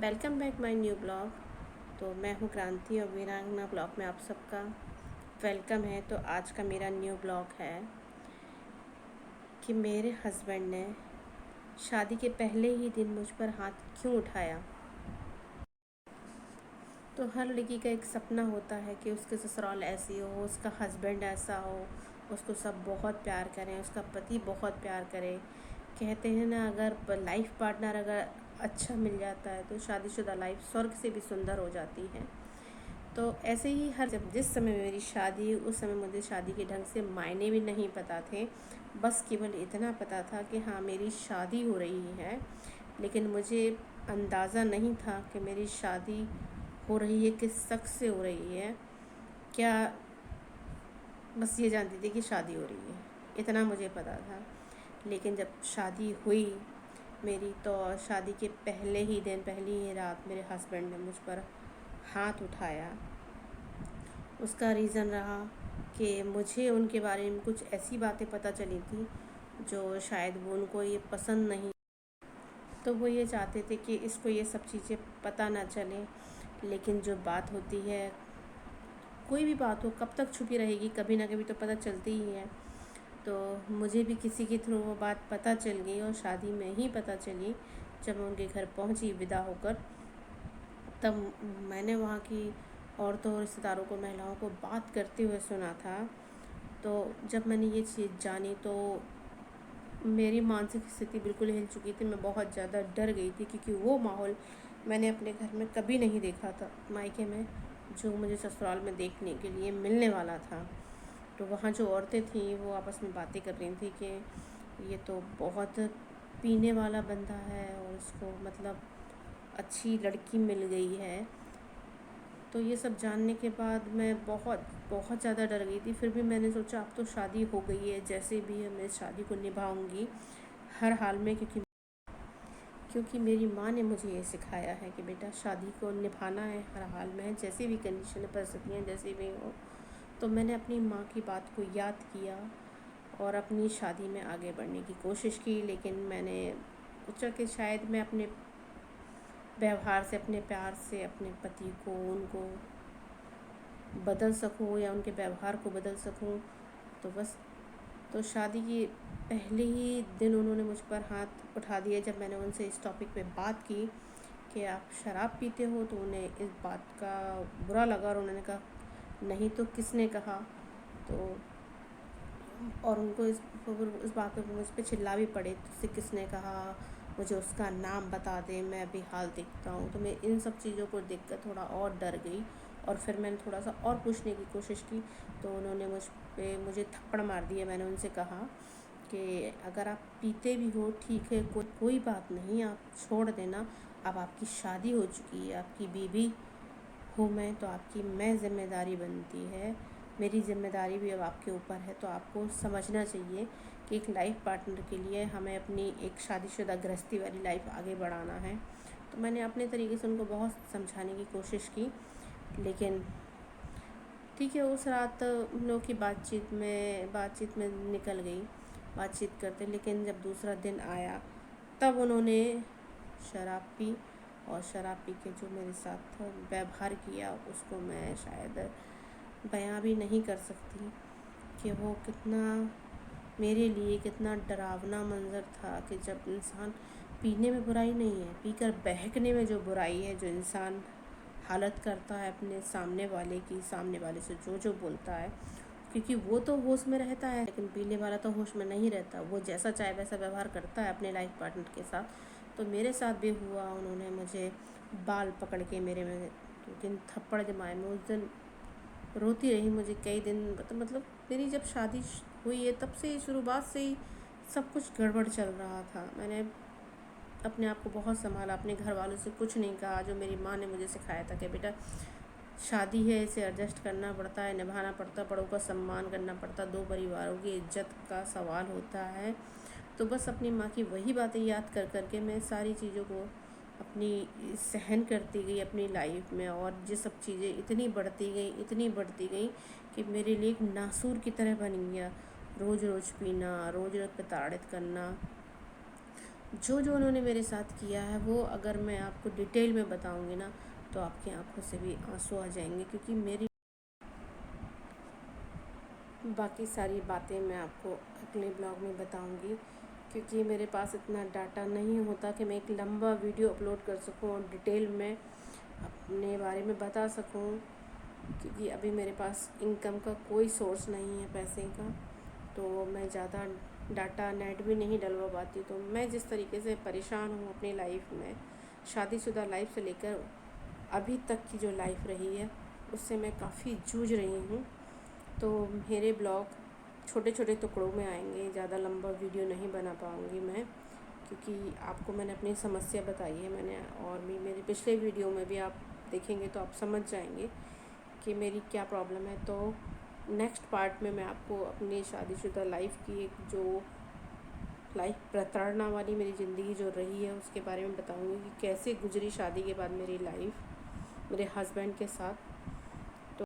Welcome back my new blog. तो मैं हूँ क्रांति और वीरांगना ब्लॉग में आप सबका वेलकम है। तो आज का मेरा न्यू ब्लॉग है कि मेरे हस्बैंड ने शादी के पहले ही दिन मुझ पर हाथ क्यों उठाया। तो हर लड़की का एक सपना होता है कि उसके ससुराल ऐसी हो, उसका हस्बैंड ऐसा हो, उसको सब बहुत प्यार करें, उसका पति बहुत प्यार करे। कहते हैं ना, अगर लाइफ पार्टनर अगर अच्छा मिल जाता है तो शादीशुदा लाइफ स्वर्ग से भी सुंदर हो जाती है। तो ऐसे ही जब जिस समय मेरी शादी, उस समय मुझे शादी के ढंग से मायने भी नहीं पता थे। बस केवल इतना पता था कि हाँ, मेरी शादी हो रही है, लेकिन मुझे अंदाज़ा नहीं था कि मेरी शादी हो रही है किस शख्स से हो रही है। क्या, बस ये जानती थी कि शादी हो रही है, इतना मुझे पता था। लेकिन जब शादी हुई मेरी, तो शादी के पहले ही दिन, पहली ही रात मेरे हस्बैंड ने मुझ पर हाथ उठाया। उसका रीज़न रहा कि मुझे उनके बारे में कुछ ऐसी बातें पता चली थी जो शायद वो उनको ये पसंद नहीं। तो वो ये चाहते थे कि इसको ये सब चीज़ें पता ना चले। लेकिन जो बात होती है, कोई भी बात हो कब तक छुपी रहेगी, कभी ना कभी तो पता चलती ही है। तो मुझे भी किसी के थ्रू वो बात पता चल गई और शादी में ही पता चली। जब मैं उनके घर पहुंची विदा होकर, तब मैंने वहाँ की औरतों और रिश्तेदारों को, महिलाओं को बात करते हुए सुना था। तो जब मैंने ये चीज़ जानी तो मेरी मानसिक स्थिति बिल्कुल हिल चुकी थी। मैं बहुत ज़्यादा डर गई थी, क्योंकि वो माहौल मैंने अपने घर में कभी नहीं देखा था, मायके में, जो मुझे ससुराल में देखने के लिए मिलने वाला था। तो वहाँ जो औरतें थीं वो आपस में बातें कर रही थी कि ये तो बहुत पीने वाला बंदा है और उसको मतलब अच्छी लड़की मिल गई है। तो ये सब जानने के बाद मैं बहुत बहुत ज़्यादा डर गई थी। फिर भी मैंने सोचा अब तो शादी हो गई है, जैसे भी है मैं इस शादी को निभाऊंगी हर हाल में, क्योंकि मेरी माँ ने मुझे ये सिखाया है कि बेटा, शादी को निभाना है हर हाल में, जैसे भी कंडीशन, परिस्थितियाँ जैसी भी हो। तो मैंने अपनी माँ की बात को याद किया और अपनी शादी में आगे बढ़ने की कोशिश की। लेकिन मैंने सोचा कि शायद मैं अपने व्यवहार से, अपने प्यार से अपने पति को, उनको बदल सकूं या उनके व्यवहार को बदल सकूं। तो बस, तो शादी के पहले ही दिन उन्होंने मुझ पर हाथ उठा दिए। जब मैंने उनसे इस टॉपिक पे बात की कि आप शराब पीते हो, तो उन्हें इस बात का बुरा लगा और उन्होंने कहा नहीं तो किसने कहा। तो और उनको इस बात पे मुझ पे चिल्ला भी पड़े, तुझसे किसने कहा, मुझे उसका नाम बता दे, मैं अभी हाल देखता हूँ। तो मैं इन सब चीज़ों को देखकर थोड़ा और डर गई और फिर मैंने थोड़ा सा और पूछने की कोशिश की। तो उन्होंने मुझे थप्पड़ मार दिया। मैंने उनसे कहा कि अगर आप पीते भी हो ठीक है, कोई बात नहीं, आप छोड़ देना। अब आपकी शादी हो चुकी है, आपकी बीवी हूँ मैं, तो आपकी मैं ज़िम्मेदारी बनती है, मेरी ज़िम्मेदारी भी अब आपके ऊपर है। तो आपको समझना चाहिए कि एक लाइफ पार्टनर के लिए हमें अपनी एक शादीशुदा गृहस्थी वाली लाइफ आगे बढ़ाना है। तो मैंने अपने तरीके से उनको बहुत समझाने की कोशिश की। लेकिन ठीक है, उस रात उन लोगों की बातचीत में निकल गई, बातचीत करते। लेकिन जब दूसरा दिन आया, तब उन्होंने शराब पी, और शराब पी के जो मेरे साथ व्यवहार किया, उसको मैं शायद बयां भी नहीं कर सकती कि वो कितना, मेरे लिए कितना डरावना मंज़र था। कि जब इंसान, पीने में बुराई नहीं है, पीकर बहकने में जो बुराई है, जो इंसान हालत करता है अपने सामने वाले की, सामने वाले से जो बोलता है, क्योंकि वो तो होश में रहता है, लेकिन पीने वाला तो होश में नहीं रहता। वो जैसा चाहे वैसा व्यवहार करता है अपने लाइफ पार्टनर के साथ। तो मेरे साथ भी हुआ। उन्होंने मुझे बाल पकड़ के मेरे में 2-3 थप्पड़ जमाए। मैं उस दिन रोती रही। मुझे कई दिन, मतलब मेरी जब शादी हुई है तब से ही, शुरुआत से ही सब कुछ गड़बड़ चल रहा था। मैंने अपने आप को बहुत संभाला, अपने घर वालों से कुछ नहीं कहा, जो मेरी माँ ने मुझे सिखाया था कि बेटा, शादी है, इसे एडजस्ट करना पड़ता है, निभाना पड़ता है, बड़ों का सम्मान करना पड़ता है, दो परिवारों की इज्जत का सवाल होता है। तो बस अपनी माँ की वही बातें याद कर कर के मैं सारी चीज़ों को अपनी सहन करती गई अपनी लाइफ में। और ये सब चीज़ें इतनी बढ़ती गई कि मेरे लिए एक नासूर की तरह बन गया। रोज़ रोज़ पीना, रोज़ रोज़ प्रताड़ित करना, जो जो उन्होंने मेरे साथ किया है वो अगर मैं आपको डिटेल में बताऊंगी ना तो आपकी आंखों से भी आंसू आ जाएंगे, क्योंकि मेरी बाकी सारी बातें मैं आपको अगले ब्लॉग में बताऊंगी, क्योंकि मेरे पास इतना डाटा नहीं होता कि मैं एक लंबा वीडियो अपलोड कर सकूं और डिटेल में अपने बारे में बता सकूं, क्योंकि अभी मेरे पास इनकम का कोई सोर्स नहीं है पैसे का, तो मैं ज़्यादा डाटा नेट भी नहीं डलवा पाती। तो मैं जिस तरीके से परेशान हूँ अपनी लाइफ में, शादीशुदा लाइफ से लेकर अभी तक की जो लाइफ रही है उससे मैं काफ़ी जूझ रही हूँ। तो मेरे ब्लॉग छोटे छोटे टुकड़ों में आएंगे, ज़्यादा लंबा वीडियो नहीं बना पाऊँगी मैं, क्योंकि आपको मैंने अपनी समस्या बताई है मैंने, और भी मेरे पिछले वीडियो में भी आप देखेंगे तो आप समझ जाएंगे कि मेरी क्या प्रॉब्लम है। तो नेक्स्ट पार्ट में मैं आपको अपनी शादीशुदा लाइफ की एक जो लाइफ प्रताड़ना वाली मेरी ज़िंदगी जो रही है उसके बारे में बताऊंगी कि कैसे गुजरी शादी के बाद मेरी लाइफ मेरे हस्बैंड के साथ।